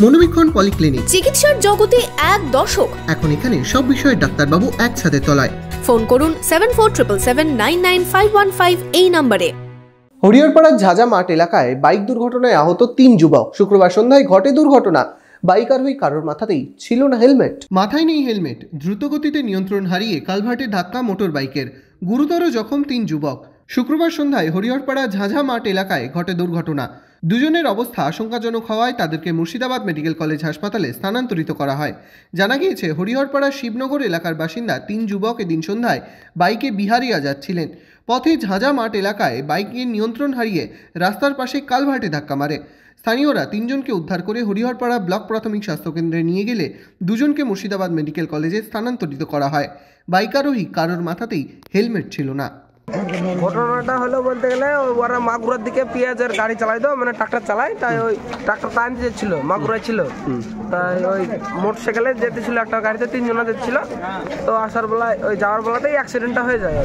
মনোবীক্ষণ polyclinic, চিকিৎসার জগতে এক দশক। এখন এখানে সব বিষয়ে ডাক্তারবাবু একসাথে তলায়। ফোন করুন 7477799515 এই নম্বরে। হরিহরপাড়ার ঝাঝা মাঠ এলাকায় বাইক দুর্ঘটনায় আহত 3 যুবক। শুক্রবার সন্ধ্যায় ঘটে দুর্ঘটনা। বাইক আরোহী কারোর মাথাতেই ছিল না হেলমেট। মাথায় নেই হেলমেট, দ্রুতগতিতে নিয়ন্ত্রণ হারিয়ে কালভার্টে ধাক্কা মোটর বাইকের, গুরুতর জখম 3 যুবক। শুক্রবার সন্ধ্যায় হরিহরপাড়া ঝাঝা মাঠ এলাকায় ঘটে দুর্ঘটনা। দুজনের অবস্থা আশঙ্কাজনক হওয়ায় তাদেরকে মুর্শিদাবাদ মেডিকেল কলেজ হাসপাতালে স্থানান্তরিত করা হয়। জানা গিয়েছে, হরিহরপাড়া শিবনগর এলাকার বাসিন্দা 3 যুবক এদিন সন্ধ্যায় বাইকে বিহারিয়া যাচ্ছিলেন। পথে ঝাঝা মাঠ এলাকায় বাইকের নিয়ন্ত্রণ হারিয়ে রাস্তার পাশে কালভার্টে ধাক্কা মারে। স্থানীয়রা 3 জনকে উদ্ধার করে হরিহরপাড়া ব্লক প্রাথমিক স্বাস্থ্যকেন্দ্রে নিয়ে গেলে দুজনকে মুর্শিদাবাদ মেডিকেল কলেজে স্থানান্তরিত করা হয়। বাইক আরোহী কারোর মাথাতেই হেলমেট ছিল না। ঘটনাটা হলো বলতে গেলে ওরা মাগুরার দিকে পেঁয়াজের গাড়ি চালাই তো, মানে ট্রাক্টর চালায়, তাই ওই ট্রাক্টর টানতে যেছিল, মাগুরা ছিল, তাই ওই মোটরসাইকেলে যেতেছিল একটা গাড়িতে 3 জন যেতেছিল, তো আসার বেলায় ওই যাওয়ার বেলাতেই অ্যাক্সিডেন্টটা হয়ে যায়।